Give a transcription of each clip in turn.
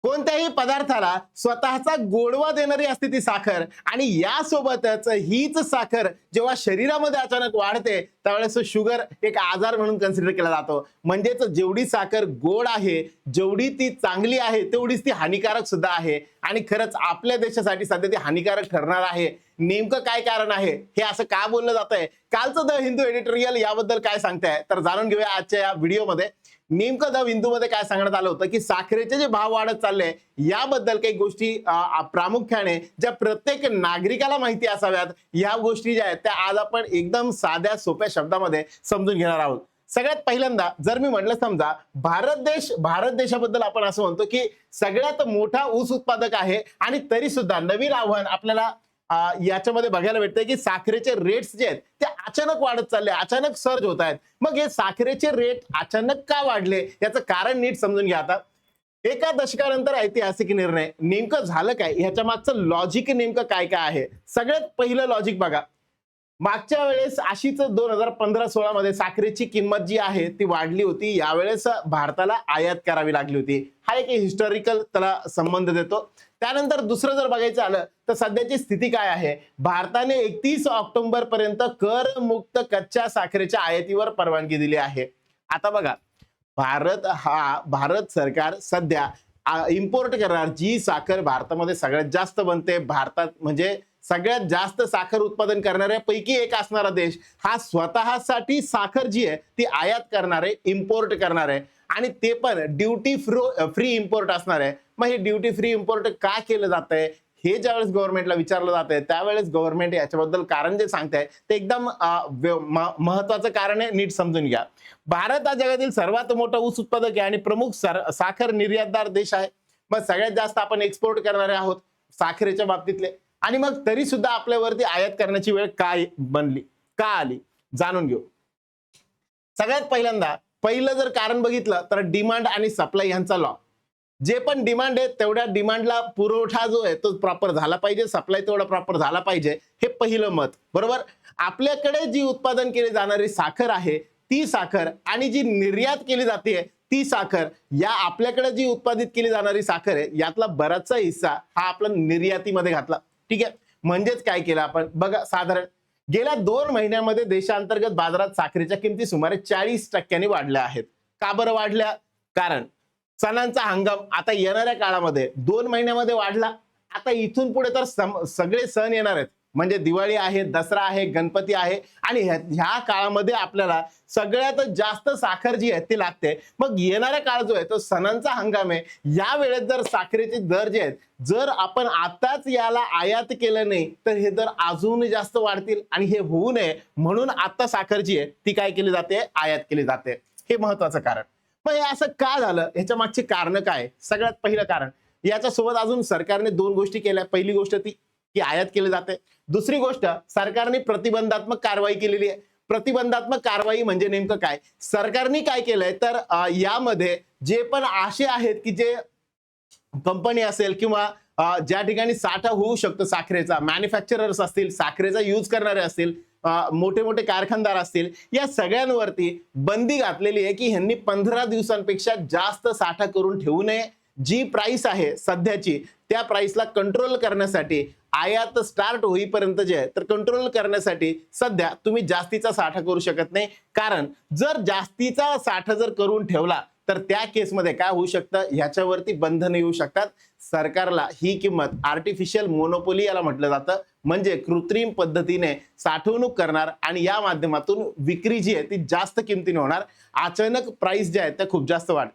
कोणत्याही पदार्थाला स्वतःचा गोडवा देणारी असते ती साखर, आणि यासोबतच हीच साखर जेव्हा शरीरामध्ये अचानक वाढते त्यावेळेस शुगर एक आजार म्हणून कन्सिडर केला जातो. म्हणजेच जेवढी साखर गोड आहे, जेवढी ती चांगली आहे, तेवढीच ती हानिकारक सुद्धा आहे. आणि खरंच आपल्या देशासाठी सध्या ती हानिकारक ठरणार आहे. नेमकं काय कारण आहे, हे असं का बोललं जात आहे, कालचं द हिंदू एडिटोरियल याबद्दल काय सांगताय तर जाणून घेऊया आजच्या या व्हिडिओमध्ये. नेमकं द हिंदू मध्ये काय सांगण्यात आलं होतं की साखरेचे जे भाव वाढत चालले याबद्दल काही गोष्टी प्रामुख्याने ज्या प्रत्येक नागरिकाला माहिती असाव्यात, या गोष्टी ज्या आहेत त्या आज आपण एकदम साध्या सोप्या शब्दामध्ये समजून घेणार आहोत. सगळ्यात पहिल्यांदा जर मी म्हटलं समजा भारत देशाबद्दल आपण असं म्हणतो की सगळ्यात मोठा ऊस उत्पादक आहे, आणि तरी सुद्धा नवीन आव्हान आपल्याला याच्यामध्ये बघायला भेटतंय की साखरेचे रेट्स जे आहेत ते अचानक वाढत चालले, अचानक सर्ज होत आहेत. मग हे साखरेचे रेट अचानक का वाढले याचं कारण नीट समजून घ्या. आता एका दशकानंतर ऐतिहासिक निर्णय, नेमकं झालं काय, ह्याच्या मागचं लॉजिक नेमकं काय काय आहे. सगळ्यात पहिलं लॉजिक बघा, मागच्या वेळेस अशीच 2015-16 मध्ये साखरेची किंमत जी आहे ती वाढली होती. यावेळेस भारताला आयात करावी लागली होती. हा एक हिस्टॉरिकल त्याला संबंध देतो. त्यानंतर दुसरं जर बघायचं आलं तर सध्याची स्थिती काय आहे, भारताने 31 ऑक्टोबर पर्यंत करमुक्त कच्च्या साखरेच्या आयातीवर परवानगी दिली आहे. आता बघा, भारत सरकार सध्या इम्पोर्ट करणार जी साखर भारतामध्ये सगळ्यात जास्त बनते, भारतात म्हणजे सगळ्यात जास्त साखर उत्पादन करणाऱ्या पैकी एक असणारा देश, हा स्वतःसाठी साखर जी आहे ती आयात करणार आहे, इम्पोर्ट करणार आहे, आणि ते पण ड्युटी फ्री इम्पोर्ट असणार आहे. मग हे ड्युटी फ्री इम्पोर्ट का केलं जात आहे हे ज्यावेळेस गव्हर्नमेंटला विचारलं जात आहे त्यावेळेस गव्हर्नमेंट याच्याबद्दल कारण जे सांगताय ते एकदम महत्वाचं कारण आहे, नीट समजून घ्या. भारत हा जगातील सर्वात मोठा ऊस उत्पादक आहे आणि प्रमुख साखर निर्यातदार देश आहे. मग सगळ्यात जास्त आपण एक्सपोर्ट करणारे आहोत साखरेच्या बाबतीतले, आणि मग तरी सुद्धा आपल्यावरती आयात करण्याची वेळ काय बनली, का आली, जाणून घेऊ. सगळ्यात पहिल्यांदा पहिलं जर कारण बघितलं तर डिमांड आणि सप्लाय यांचा लॉ. जे पण डिमांड आहे तेवढ्या डिमांडला पुरवठा जो आहे तो प्रॉपर झाला पाहिजे, सप्लाय तेवढा प्रॉपर झाला पाहिजे, हे पहिलं मत. बरोबर. आपल्याकडे जी उत्पादन केली जाणारी साखर आहे ती साखर आणि जी निर्यात केली जाते ती साखर, या आपल्याकडे जी उत्पादित केली जाणारी साखर आहे यातला बराचसा हिस्सा हा आपला निर्यातीमध्ये घातला. ठीक आहे. म्हणजेच काय केलं आपण बघा, साधारण गेल्या 2 महिन्यामध्ये देशांतर्गत बाजारात साखरेच्या किमती सुमारे 40% वाढल्या आहेत. का बरं वाढल्या? कारण सणांचा हंगाम आता येणाऱ्या काळामध्ये 2 महिन्यामध्ये वाढला. आता इथून पुढे तर सगळे सण येणार आहेत, म्हणजे दिवाळी आहे, दसरा आहे, गणपती आहे, आणि ह्या काळामध्ये आपल्याला सगळ्यात जास्त साखर जी आहे ती लागते. मग येणारा काळ जो आहे तो सणांचा हंगाम आहे. या वेळेत जर साखरेचे दर जे आहेत जर आपण आताच याला आयात केलं नाही तर हे दर अजून जास्त वाढतील, आणि हे होऊ नये म्हणून आता साखर जी आहे ती काय केली जाते, आयात केली जाते. हे महत्वाचं कारण. मग हे असं का झालं, ह्याच्या मागची कारण काय? सगळ्यात पहिलं कारण, याच्यासोबत अजून सरकारने 2 गोष्टी केल्या. पहिली गोष्ट ती की आयात केली जाते. दुसरी गोष्ट, सरकारने प्रतिबंधात्मक कारवाई केलेली आहे. प्रतिबंधात्मक कारवाई म्हणजे नेमकं काय, सरकारने काय केलंय तर यामध्ये जे पण असे आहेत की जे कंपनी असेल किंवा ज्या ठिकाणी साठा होऊ शकतो साखरेचा, मॅन्युफॅक्चरर्स असतील, साखरेचा यूज करणारे असतील, मोठे मोठे कारखानदार असतील, या सगळ्यांवरती बंदी घातलेली आहे की ह्यांनी 15 दिवसांपेक्षा जास्त साठा करून ठेवू नये. जी प्राइस आहे सध्याची त्या प्राइसला कंट्रोल करण्यासाठी, आयात स्टार्ट होईपर्यंत जे आहे तर कंट्रोल करण्यासाठी सध्या तुम्ही जास्तीचा साठा करू शकत नाही. कारण जर जास्तीचा साठा जर करून ठेवला तर त्या केसमध्ये काय होऊ शकतं, ह्याच्यावरती बंधन येऊ शकतात. सरकारला ही किंमत आर्टिफिशियल मोनोपोली याला म्हटलं जातं, म्हणजे कृत्रिम पद्धतीने साठवणूक करणार आणि या माध्यमातून विक्री जी आहे ती जास्त किमतीने होणार. अचानक प्राइस जे आहे त्या खूप जास्त वाढ,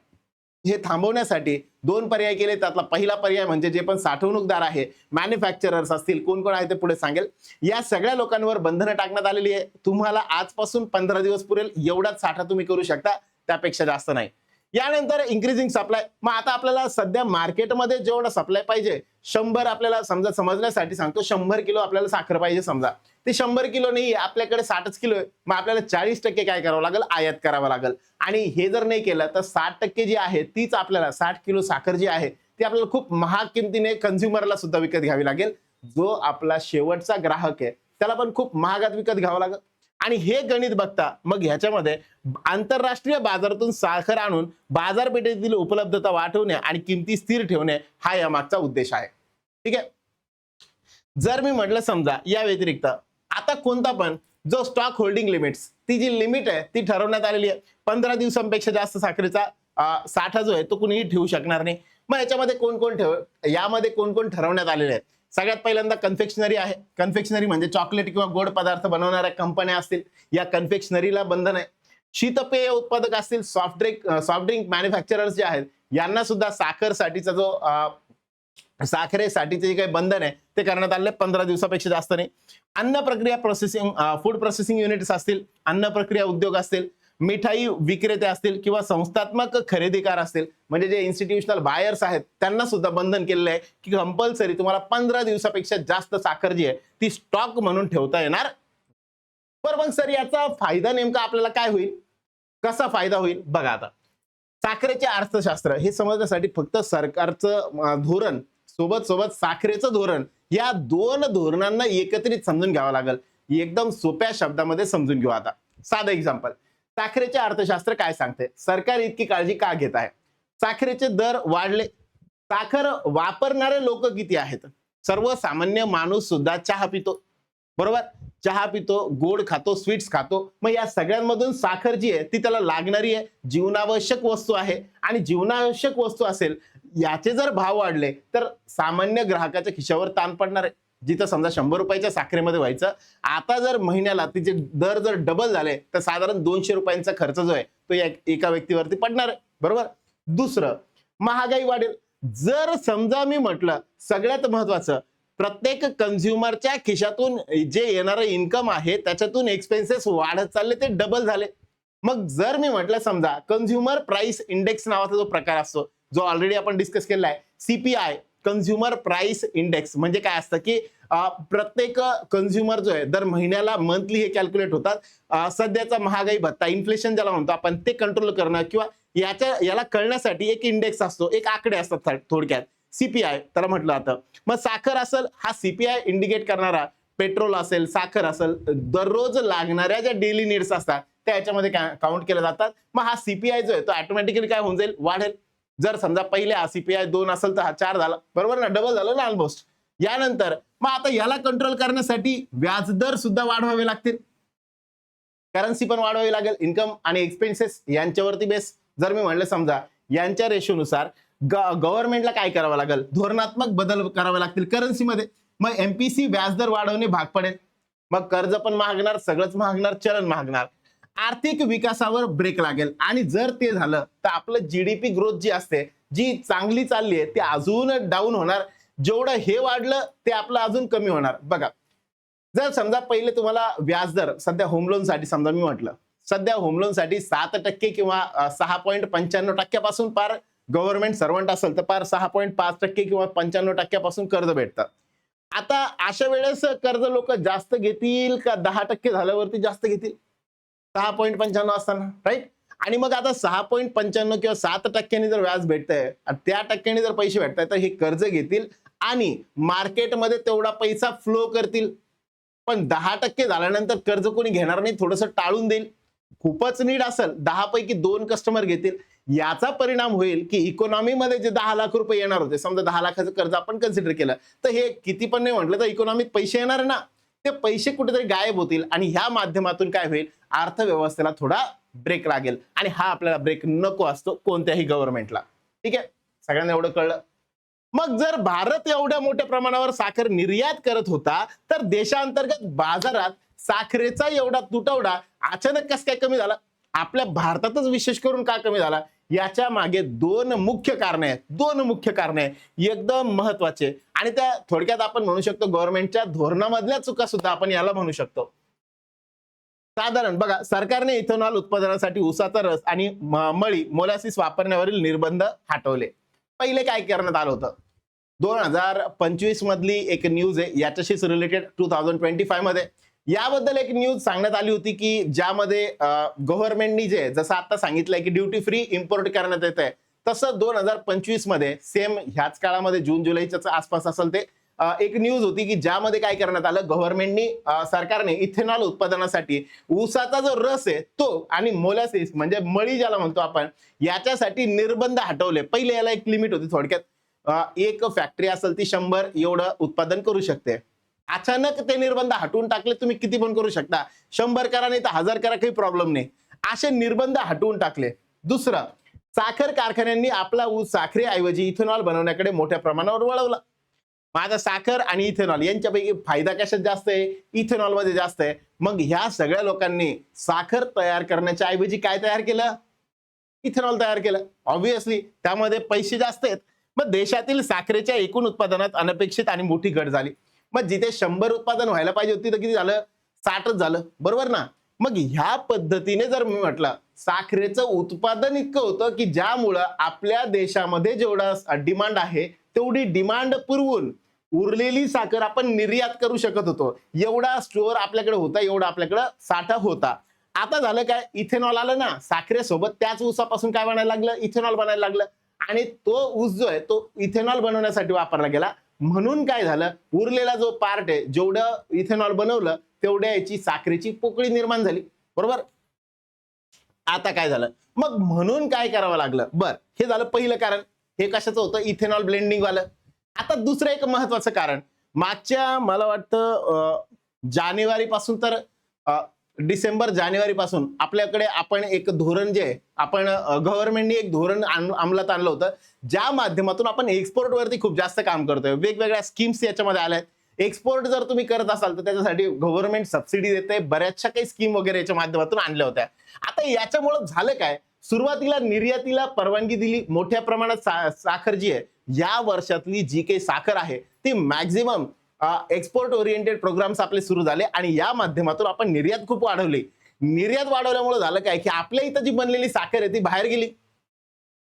हे थांबवण्यासाठी 2 पर्याय केले. त्यातला पहिला पर्याय म्हणजे जे पण साठवणूकदार आहे, मॅन्युफॅक्चरर्स असतील, कोण कोण आहे ते पुढे सांगेल, या सगळ्या लोकांवर बंधनं टाकण्यात आलेली आहे. तुम्हाला आजपासून 15 दिवस पुरेल एवढाच साठा तुम्ही करू शकता, त्यापेक्षा जास्त नाही. यानंतर इन्क्रीजिंग सप्लाय. मग आता आपल्याला सध्या मार्केटमध्ये जेवढा सप्लाय पाहिजे 100, आपल्याला समजा समजण्यासाठी सांगतो 100 किलो आपल्याला साखर पाहिजे, समजा ते 100 किलो नाही, आपल्याकडे 60 किलो आहे. मग आपल्याला 40% काय करावं लागेल, आयात करावं लागेल. आणि हे जर नाही केलं तर 60% जी आहे तीच आपल्याला 60 किलो साखर जी आहे ती आपल्याला खूप महाग किमतीने कन्झ्युमरला सुद्धा विकत घ्यावी लागेल. जो आपला शेवटचा ग्राहक आहे त्याला पण खूप महागात विकत घ्यावं लागेल. आणि हे गणित बघता मग ह्याच्यामध्ये आंतरराष्ट्रीय बाजारातून साखर आणून बाजारपेठेतील उपलब्धता वाढवणे आणि किमती स्थिर ठेवणे हा यामागचा उद्देश आहे. ठीक आहे. जर मी म्हटलं समजा या व्यतिरिक्त आता कोणता पण जो स्टॉक होल्डिंग लिमिट्स ती जी लिमिट आहे ती ठरवण्यात आलेली आहे. 15 दिवसांपेक्षा जास्त साखरेचा साठा जो आहे तो कुणीही ठेवू शकणार नाही. मग याच्यामध्ये यामध्ये कोण कोण ठरवण्यात आलेले आहेत. सगळ्यात पहिल्यांदा कन्फेक्शनरी आहे. कन्फेक्शनरी म्हणजे चॉकलेट किंवा गोड पदार्थ बनवणाऱ्या कंपन्या असतील या कन्फेक्शनरीला बंधन आहे. शीतपेय उत्पादक असतील, सॉफ्ट ड्रिंक मॅन्युफॅक्चरर्स जे आहेत यांना सुद्धा साखरेसाठीचा जो साखरेसाठीचे जे काही बंधन आहे ते करण्यात आले 15 दिवसापेक्षा जास्त नाही. अन्न प्रक्रिया प्रोसेसिंग फूड प्रोसेसिंग युनिट्स असतील, अन्न प्रक्रिया उद्योग असतील, मिठाई विक्रेते असतील किंवा संस्थात्मक खरेदीकार असतील म्हणजे जे इन्स्टिट्यूशनल बायर्स आहेत त्यांना सुद्धा बंधन केलेलं आहे की कंपल्सरी तुम्हाला 15 दिवसापेक्षा जास्त साखर जी आहे ती स्टॉक म्हणून ठेवता येणार. बरं मग सर याचा फायदा नेमका आपल्याला काय होईल, कसा फायदा होईल बघा. आता साखरेचे अर्थशास्त्र हे समजण्यासाठी फक्त सरकारचं धोरण सोबत साखरेचं धोरण या दोन धोरणांना एकत्रित समजून घ्यावं लागेल. एकदम सोप्या शब्दामध्ये समजून घेऊ. आता साधं एक्झाम्पल, साखरेचे अर्थशास्त्र काय सांगते, सरकार इतकी काळजी का घेत आहे, साखरेचे दर वाढले, साखर वापरणारे लोक किती आहेत, सर्वसामान्य माणूस सुद्धा चहा पितो, बरोबर, चहा पितो, गोड खातो, स्वीट्स खातो. मग या सगळ्यांमधून साखर जी आहे ती त्याला लागणारी आहे, जीवनावश्यक वस्तू आहे. आणि जीवनावश्यक वस्तू असेल याचे जर भाव वाढले तर सामान्य ग्राहकाच्या खिशावर ताण पडणार आहे. जिथं समजा 100 रुपयाच्या साखरेमध्ये व्हायचं आता जर महिन्याला तिचे दर जर डबल झाले तर साधारण 200 रुपयांचा खर्च जो आहे तो एका व्यक्तीवरती पडणार आहे, बरोबर. दुसरं, महागाई वाढेल. जर समजा मी म्हटलं सगळ्यात महत्वाचं, प्रत्येक कन्झ्युमरच्या खिशातून जे येणारं इन्कम आहे त्याच्यातून एक्सपेन्सेस वाढत चालले, ते डबल झाले. मग जर मी म्हटलं समजा कन्झ्युमर प्राइस इंडेक्स नावाचा जो प्रकार असतो जो ऑलरेडी आपण डिस्कस केलेला आहे, सीपीआय कन्झ्युमर प्राइस इंडेक्स म्हणजे काय असतं की प्रत्येक कन्झ्युमर जो आहे दर महिन्याला मंथली हे कॅल्क्युलेट होतात. सध्याचा महागाई भत्ता इन्फ्लेशन ज्याला म्हणतो आपण ते कंट्रोल करणं किंवा याला कळण्यासाठी एक इंडेक्स असतो, एक आकडे असतात थोडक्यात सीपीआय त्याला म्हटलं जातं. मग साखर असेल हा सीपीआय इंडिकेट करणारा, पेट्रोल असेल, साखर असेल, दररोज लागणाऱ्या ज्या डेली नीड्स असतात त्या याच्यामध्ये काउंट केल्या जातात. मग हा सीपीआय जो आहे तो ऑटोमॅटिकली काय होऊन जाईल, वाढेल. जर समजा पहिले हा सीपीआय 2 असेल तर हा 4 झाला, बरोबर ना, डबल झालं ना ऑलमोस्ट. यानंतर मग आता याला कंट्रोल करण्यासाठी व्याजदर सुद्धा वाढवावे लागतील, करन्सी पण वाढवावी लागेल, इन्कम आणि एक्सपेन्सेस यांच्यावरती बेस. जर मी म्हणलं समजा यांच्या रेशोनुसार गव्हर्नमेंटला काय करावं लागेल, धोरणात्मक बदल करावे लागतील करन्सीमध्ये. मग एमपीसी व्याजदर वाढवणे भाग पडेल. मग कर्ज पण महागणार, सगळंच महागणार, चलन महागणार, आर्थिक विकासावर ब्रेक लागेल. आणि जर ते झालं तर आपलं जीडीपी ग्रोथ जी असते जी चांगली चालली आहे ती अजून डाऊन होणार. जेवढं हे वाढलं ते आपलं अजून कमी होणार. बघा, जर समजा पहिले तुम्हाला व्याजदर सध्या होम लोन साठी समजा मी म्हटलं सध्या होम लोन साठी 7% किंवा 6.95% पार गव्हर्नमेंट सर्वंट असेल तर पार 6.5% किंवा 95% कर्ज भेटतात. आता अशा वेळेस कर्ज लोक जास्त घेतील का 10% झाल्यावरती जास्त घेतील, 6.95 असताना, राईट. आणि मग आता 6.95 किंवा 7% जर व्याज भेटतंय त्या टक्क्याने जर पैसे भेटताय तर हे कर्ज घेतील आणि मार्केटमध्ये तेवढा पैसा फ्लो करतील. पण 10% झाल्यानंतर कर्ज कोणी घेणार नाही, थोडस टाळून देईल. खूपच नीड असेल 10 पैकी 2 कस्टमर घेतील. याचा परिणाम होईल की इकॉनॉमीमध्ये जे 10 लाख रुपये येणार होते, समजा 10 लाखाचं कर्ज आपण कन्सिडर केलं तर हे किती पण नाही म्हटलं तर इकॉनॉमीत पैसे येणार ना, ते पैसे कुठेतरी गायब होतील आणि ह्या माध्यमातून काय होईल, अर्थव्यवस्थेला थोडा ब्रेक लागेल. आणि हा आपल्याला ब्रेक नको असतो कोणत्याही गव्हर्नमेंटला. ठीक आहे, सगळ्यांना एवढं कळलं. मग जर भारत एवढ्या मोठ्या प्रमाणावर साखर निर्यात करत होता तर देशांतर्गत बाजारात साखरेचा एवढा तुटवडा अचानक कसं काय कमी झाला, आपल्या भारतातच विशेष करून का कमी झाला, याच्या मागे 2 मुख्य कारणे आहेत. 2 मुख्य कारणे एकदम महत्वाचे आणि त्या थोडक्यात आपण म्हणू शकतो गव्हर्नमेंटच्या धोरणामधल्या चुका सुद्धा आपण याला म्हणू शकतो. साधारण बघा, सरकारने इथेनॉल उत्पादनासाठी उसाचा रस आणि मळी मोलॅसिस वापरण्यावरील निर्बंध हटवले. पहिले काय करण्यात आलं होतं, 2025 मधली एक न्यूज आहे याच्याशीच रिलेटेड 2025 मध्ये याबद्दल एक न्यूज सांगण्यात आली होती की ज्यामध्ये गव्हर्नमेंटनी जे जसं आता सांगितलंय की ड्युटी फ्री इम्पोर्ट करण्यात येत आहे, तसं 2025 मध्ये सेम ह्याच काळामध्ये जून जुलैच्या आसपास असेल ते एक न्यूज होती की ज्यामध्ये काय करण्यात आलं, गव्हर्नमेंटनी सरकारने इथेनॉल उत्पादनासाठी ऊसाचा जो रस आहे तो आणि मोलॅसिस म्हणजे मळी ज्याला म्हणतो आपण, याच्यासाठी निर्बंध हटवले. पहिले याला एक लिमिट होती थोडक्यात, एक फॅक्टरी असेल ती 100 एवढं उत्पादन करू शकते. अचानक ते निर्बंध हटवून टाकले. तुम्ही किती पण करू शकता, 100 करा नाही तर 1000 करा, काही प्रॉब्लेम नाही. असे निर्बंध हटवून टाकले. दुसरं, साखर कारखान्यांनी आपला ऊस साखरेऐवजी इथेनॉल बनवण्याकडे मोठ्या प्रमाणावर वळवला. माझा साखर आणि इथेनॉल यांच्यापैकी फायदा कशात जास्त आहे? इथेनॉल मध्ये जास्त आहे. मग ह्या सगळ्या लोकांनी साखर तयार करण्याच्या ऐवजी काय तयार केलं? इथेनॉल तयार केलं. ऑब्व्हियसली त्यामध्ये पैसे जास्त आहेत. मग देशातील साखरेच्या एकूण उत्पादनात अनपेक्षित आणि मोठी घट झाली. मग जिथे 100 उत्पादन व्हायला पाहिजे होती तर किती झालं? 60च झालं. बरोबर ना? मग ह्या पद्धतीने जर मी म्हटलं, साखरेचं उत्पादन इतकं होतं की ज्यामुळं आपल्या देशामध्ये जेवढा डिमांड आहे तेवढी डिमांड पुरवून उरलेली साखर आपण निर्यात करू शकत होतो. एवढा स्टोअर आपल्याकडे होता, एवढा आपल्याकडे साठा होता. आता झालं काय? इथेनॉल आलं ना, साखरेसोबत त्याच ऊसापासून काय बनायला लागलं? इथेनॉल बनायला लागलं. आणि तो ऊस जो आहे तो इथेनॉल बनवण्यासाठी वापरला गेला. म्हणून काय झालं? उरलेला जो पार्ट आहे, जेवढं इथेनॉल बनवलं तेवढ्या याची साखरेची पोकळी निर्माण झाली. बरोबर? आता काय झालं? मग म्हणून काय करावं लागलं? बर, हे झालं पहिलं कारण. हे कशाचं होतं? इथेनॉल ब्लेंडिंग वालं. आता दुसरं एक महत्वाचं कारण, मागच्या मला वाटतं जानेवारी पासून तर डिसेंबर जानेवारी पासून आपल्याकडे आपण एक धोरण जे आहे, आपण गव्हर्नमेंटनी एक धोरण अंमलात आणलं होतं, ज्या माध्यमातून आपण एक्सपोर्ट वरती खूप जास्त काम करतोय. वेगवेगळ्या स्कीम्स याच्यामध्ये आल्या आहेत. एक्सपोर्ट जर तुम्ही करत असाल तर त्याच्यासाठी गव्हर्नमेंट सबसिडी देते. बऱ्याचशा काही स्कीम वगैरे याच्या माध्यमातून आणल्या होत्या. आता याच्यामुळे झालं काय? सुरुवातीला निर्यातीला परवानगी दिली. मोठ्या प्रमाणात साखर जी आहे, या वर्षातली जी काही साखर आहे ती मॅक्झिमम एक्सपोर्ट ओरिएंटेड प्रोग्राम्स आपले सुरू झाले आणि या माध्यमातून आपण निर्यात खूप वाढवली. निर्यात वाढवल्यामुळे झालं काय की आपल्या इथं जी बनलेली साखर आहे ती बाहेर गेली.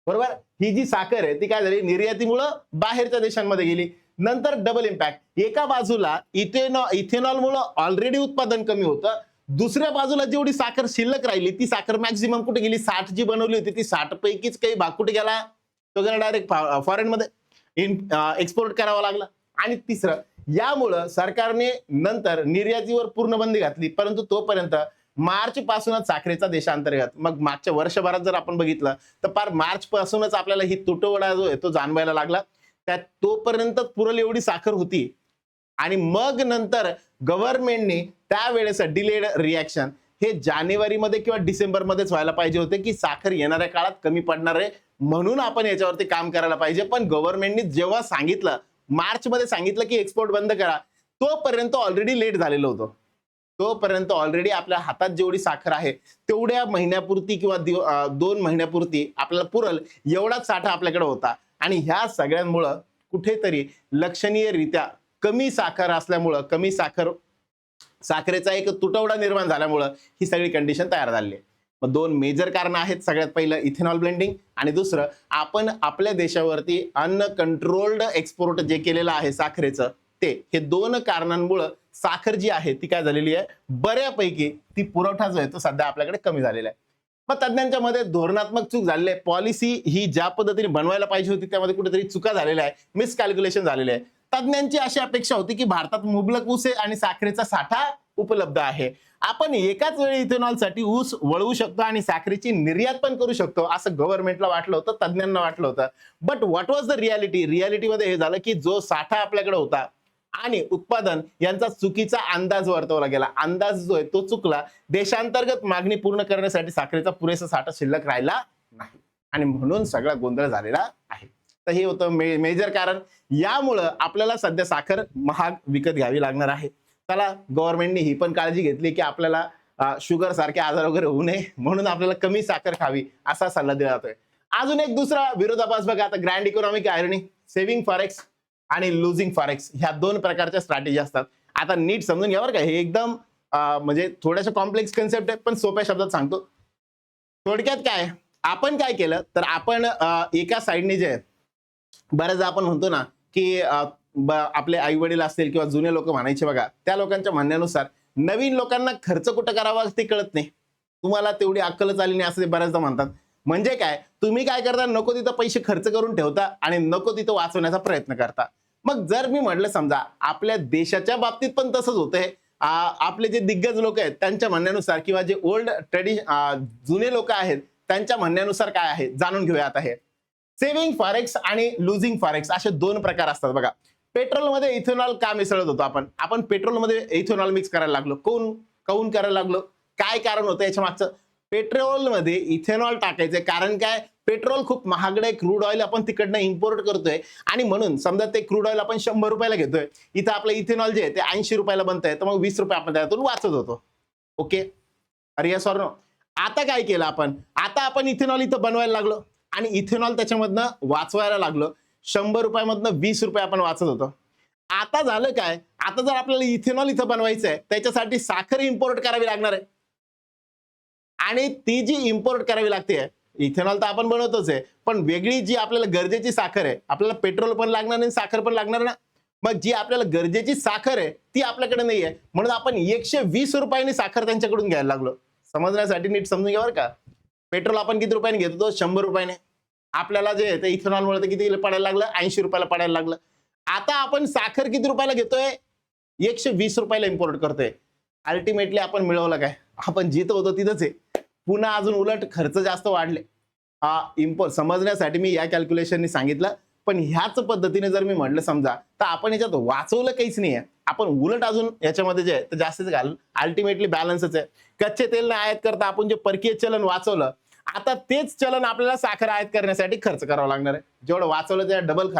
बरोबर? ही जी साखर आहे ती काय झाली? निर्यातीमुळे बाहेरच्या देशांमध्ये गेली. नंतर डबल इम्पॅक्ट. एका बाजूला इथेनॉलमुळे ऑलरेडी उत्पादन कमी होतं, दुसऱ्या बाजूला जेवढी साखर शिल्लक राहिली ती साखर मॅक्झिमम कुठे गेली? 60 जी बनवली होती ती 60 पैकीच काही भाग कुठे गेला? तो गेला डायरेक्ट फॉरेन मध्ये एक्सपोर्ट करावा लागला. आणि तिसरं, यामुळं सरकारने नंतर निर्यातीवर पूर्ण बंदी घातली. परंतु तोपर्यंत मार्च पासूनच साखरेचा देशांतर्गत, मग मागच्या वर्षभरात जर आपण बघितलं तर पार मार्च पासूनच आपल्याला ही तुटवडा जो आहे तो जाणवायला लागला. त्यात तोपर्यंत पुरेल एवढी साखर होती आणि मग नंतर गव्हर्नमेंटने त्यावेळेस डिलेड रिॲक्शन हे जानेवारीमध्ये किंवा डिसेंबरमध्येच व्हायला पाहिजे होते की साखर येणाऱ्या काळात कमी पडणार आहे, म्हणून आपण याच्यावरती काम करायला पाहिजे. पण गव्हर्नमेंटने जेव्हा सांगितलं, मार्च मध्ये सांगितलं की एक्सपोर्ट बंद करा, तोपर्यंत ऑलरेडी लेट झालेलं होतं. तोपर्यंत ऑलरेडी आपल्या हातात जेवढी साखर आहे तेवढ्या महिन्यापुरती किंवा 2 महिन्यापुरती आपल्याला पुरल एवढाच साठा आपल्याकडे होता. आणि ह्या सगळ्यांमुळं कुठेतरी लक्षणीयरित्या कमी साखर असल्यामुळं, कमी साखरेचा एक तुटवडा निर्माण झाल्यामुळं ही सगळी कंडिशन तयार झाली आहे. मग 2 मेजर कारण आहेत. सगळ्यात पहिलं इथेनॉल ब्लेंडिंग आणि दुसरं आपण आपल्या देशावरती अनकंट्रोल्ड एक्सपोर्ट जे केलेलं आहे साखरेचं ते, हे 2 कारणांमुळे साखर जी आहे ती काय झालेली आहे? बऱ्यापैकी ती पुरवठा जो आहे तो सध्या आपल्याकडे कमी झालेला आहे. मग तज्ञांच्या मध्ये धोरणात्मक चूक झालेली आहे. पॉलिसी ही ज्या पद्धतीने बनवायला पाहिजे होती त्यामध्ये कुठेतरी चुका झालेल्या आहे, मिसकॅल्क्युलेशन झालेले आहे. तज्ञांची अशी अपेक्षा होती की भारतात मुबलक ऊस आणि साखरेचा साठा उपलब्ध आहे, आपण एकाच वेळी इथेनॉलसाठी ऊस वळवू शकतो आणि साखरेची निर्यात पण करू शकतो असं गव्हर्नमेंटला वाटलं होतं, तज्ञांना वाटलं होतं. But what was the reality? रियालिटीमध्ये हे झालं की जो साठा आपल्याकडे होता आणि उत्पादन यांचा चुकीचा अंदाज वर्तवला गेला. अंदाज जो आहे तो चुकला. देशांतर्गत मागणी पूर्ण करण्यासाठी साखरेचा पुरेसा साठा शिल्लक राहिला नाही आणि म्हणून सगळा गोंधळ झालेला आहे. तर हे होतं मेजर कारण. यामुळं आपल्याला सध्या साखर महाग विकत घ्यावी लागणार आहे. त्याला गव्हर्नमेंटने ही पण काळजी घेतली की आपल्याला शुगर सारखे आजार वगैरे होऊ नये म्हणून आपल्याला कमी साखर खावी असा सल्ला दिला जातोय. अजून एक दुसरा विरोधाभास बघा. आता ग्रँड इकॉनॉमिक आयरनी, सेव्हिंग फॉरेक्स आणि लुझिंग फॉरेक्स ह्या 2 प्रकारच्या स्ट्रॅटेजी असतात. आता नीट समजून घ्या बरं का, हे एकदम म्हणजे थोड्याशा कॉम्प्लेक्स कन्सेप्ट आहेत पण सोप्या शब्दात सांगतो. थोडक्यात काय, आपण काय केलं तर आपण एका साईडने जे बऱ्याचदा आपण म्हणतो ना की आपले आई वडील असतील किंवा जुने लोक म्हणायचे बघा, त्या लोकांच्या म्हणण्यानुसार नवीन लोकांना खर्च कुठं करावा ते कळत नाही, तुम्हाला तेवढी अक्कलच आली नाही असं ते बऱ्याचदा म्हणतात. म्हणजे काय, तुम्ही काय करता, नको तिथं पैसे खर्च करून ठेवता आणि नको तिथं वाचवण्याचा प्रयत्न करता. मग जर मी म्हटलं समजा आपल्या देशाच्या बाबतीत पण तसंच होतंय, आपले जे दिग्गज लोक आहेत त्यांच्या म्हणण्यानुसार किंवा जे ओल्ड जुने लोक आहेत त्यांच्या म्हणण्यानुसार काय आहे जाणून घेऊया आता हे. सेव्हिंग फॉरेक्स आणि लुझिंग फॉरेक्स असे दोन प्रकार असतात बघा. पेट्रोलमध्ये इथेनॉल का मिसळत होतो आपण पेट्रोलमध्ये इथेनॉल मिक्स करायला लागलो. काऊन करायला लागलो, काय कारण होतं याच्या मागचं? पेट्रोलमध्ये इथेनॉल टाकायचं कारण काय, पेट्रोल खूप महागडे, क्रूड ऑइल आपण तिकडनं इम्पोर्ट करतोय आणि म्हणून समजा ते क्रूड ऑइल आपण 100 रुपयाला घेतोय, इथं आपलं इथेनॉल जे आहे ते 80 रुपयाला बनतंय, तर मग 20 रुपये आपण त्यातून वाचत होतो. ओके, अरे यस ऑर नो? आता काय केलं आता आपण इथेनॉल इथं बनवायला लागलो आणि इथेनॉल त्याच्यामधनं वाचवायला लागलो. 100 रुपयामधनं 20 रुपये आपण वाचत होतो. आता झालं काय, आता जर आपल्याला इथेनॉल इथं बनवायचं आहे त्याच्यासाठी साखर इम्पोर्ट करावी लागणार आहे आणि ती जी इम्पोर्ट करावी लागते, इथेनॉल तर आपण बनवतोच आहे, पण वेगळी जी आपल्याला गरजेची साखर आहे, आपल्याला पेट्रोल पण लागणार नाही, साखर पण लागणार ना. मग जी आपल्याला गरजेची साखर आहे ती आपल्याकडे नाहीये, म्हणून आपण 120 रुपयांनी साखर त्यांच्याकडून घ्यायला लागलो. समजण्यासाठी नीट समजून घ्या बरं का. पेट्रोल आपण किती रुपयाने घेत होतो? 100 रुपयाने. आपल्याला जे आहे ते इथेनॉलमुळे ते किती पडायला लागलं? 80 रुपयाला पडायला लागलं. आता आपण साखर किती रुपयाला घेतोय? 120 रुपयाला इम्पोर्ट करतोय. अल्टिमेटली आपण मिळवलं काय? आपण जिथं होतो तिथंच आहे. पुन्हा अजून उलट खर्च जास्त वाढले. इम्पोर्ट समजण्यासाठी मी या कॅल्क्युलेशननी सांगितलं, पण ह्याच पद्धतीने जर मी म्हटलं समजा, तर आपण याच्यात वाचवलं काहीच नाहीये, आपण उलट अजून याच्यामध्ये जे आहे ते जास्तीच घालून अल्टिमेटली बॅलन्सच आहे. कच्चे तेल आयात करता आपण जे परकीय चलन वाचवलं, आता तेच चलन आपल्याला साखर आयात करण्यासाठी खर्च करावं लागणार आहे. जेवढं वाचवलं त्या डबल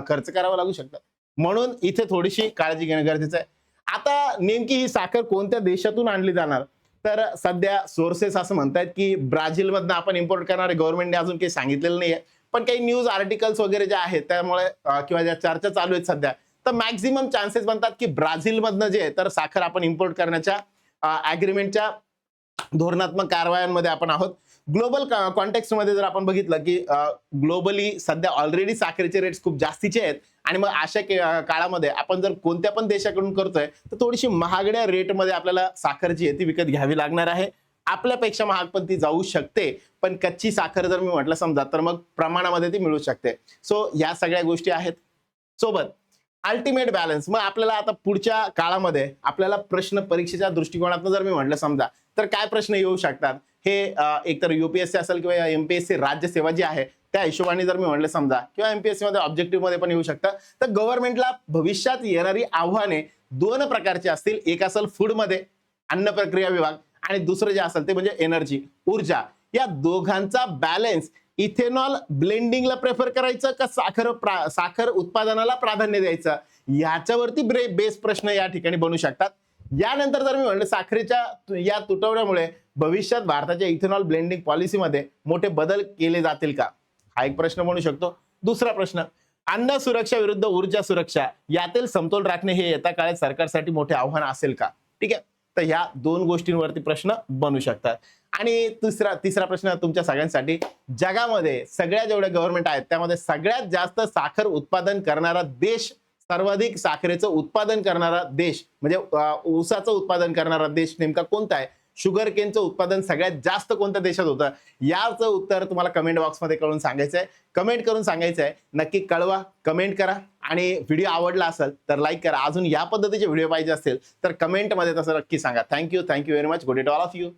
खर्च करावा लागू शकतं. म्हणून इथे थोडीशी काळजी घेणं गरजेचं आहे. आता नेमकी ही साखर कोणत्या देशातून आणली जाणार? तर सध्या सोर्सेस असं म्हणतात की ब्राझीलमधनं आपण इम्पोर्ट करणार आहे. गव्हर्नमेंटने अजून काही सांगितलेलं नाहीये, पण काही न्यूज आर्टिकल्स वगैरे जे आहेत त्यामुळे किंवा ज्या चर्चा चालू आहेत सध्या, तर मॅक्झिमम चान्सेस बनतात की ब्राझीलमधनं जे आहे तर साखर आपण इम्पोर्ट करण्याच्या अग्रीमेंटच्या धोरणात्मक कारवायांमध्ये आपण आहोत. ग्लोबल कॉन्टेक्स्ट जर आपण बघितलं की ग्लोबली सध्या ऑलरेडी साखरेचे रेट्स खूप जास्तीचे आहेत आणि मग अशा काळामध्ये आपण जर कोणत्या पण देशाकडून करतोय तर थोडीशी महागड्या रेटमध्ये आपल्याला साखर जी आहे ती विकत घ्यावी लागणार आहे. आपल्यापेक्षा महाग पण ती जाऊ शकते, पण कच्ची साखर जर मी म्हटलं समजा तर मग प्रमाणामध्ये ती मिळू शकते. सो या सगळ्या गोष्टी आहेत. सोबत अल्टिमेट बॅलन्स, मग आपल्याला आता पुढच्या काळामध्ये आपल्याला प्रश्न परीक्षेच्या दृष्टिकोनातून जर मी म्हटलं समजा तर काय प्रश्न येऊ शकतात, हे एकतर युपीएससी असेल किंवा एमपीएससी राज्यसेवा जी आहे त्या हिशोबाने जर मी म्हटलं समजा, किंवा एमपीएससी मध्ये ऑब्जेक्टिव्ह मध्ये पण येऊ शकतं. तर गव्हर्नमेंटला भविष्यात येणारी आव्हाने दोन प्रकारची असतील. एक असेल फूड मध्ये, अन्न प्रक्रिया विभाग, आणि दुसरं जे असेल ते म्हणजे एनर्जी, ऊर्जा. या दोघांचा बॅलन्स इथेनॉल ब्लेंडिंगला प्रेफर करायचं का साखर उत्पादनाला प्राधान्य द्यायचं, याच्यावरती बेस प्रश्न या ठिकाणी बनू शकतात. यानंतर जर मी म्हणलं साखरेच्या या तुटवड्यामुळे भविष्यात भारताच्या इथेनॉल ब्लेंडिंग पॉलिसीमध्ये मोठे बदल केले जातील का, हा एक प्रश्न बनू शकतो. दुसरा प्रश्न, अन्न सुरक्षा विरुद्ध ऊर्जा सुरक्षा यातील समतोल राखणे हे येत्या काळात सरकारसाठी मोठे आव्हान असेल का? ठीक आहे, तर ह्या दोन गोष्टींवरती प्रश्न बनू शकतात. आणि तिसरा प्रश्न तुमच्या सगळ्यांसाठी, जगामध्ये सगळ्या जेवढ्या गव्हर्नमेंट आहेत त्यामध्ये सगळ्यात जास्त साखर उत्पादन करणारा देश, सर्वाधिक साखरेचं उत्पादन करणारा देश म्हणजे ऊसाचं उत्पादन करणारा देश नेमका कोणता आहे? शुगर केनचं उत्पादन सगळ्यात जास्त कोणत्या देशात होतं? याचं उत्तर तुम्हाला कमेंट बॉक्समध्ये कळून सांगायचं आहे, कमेंट करून सांगायचं आहे. नक्की कळवा, कमेंट करा आणि व्हिडिओ आवडला असेल तर लाईक करा. अजून या पद्धतीचे व्हिडिओ पाहिजे असतील तर कमेंटमध्ये तसं नक्की सांगा. Thank you very much. Good day to all of you.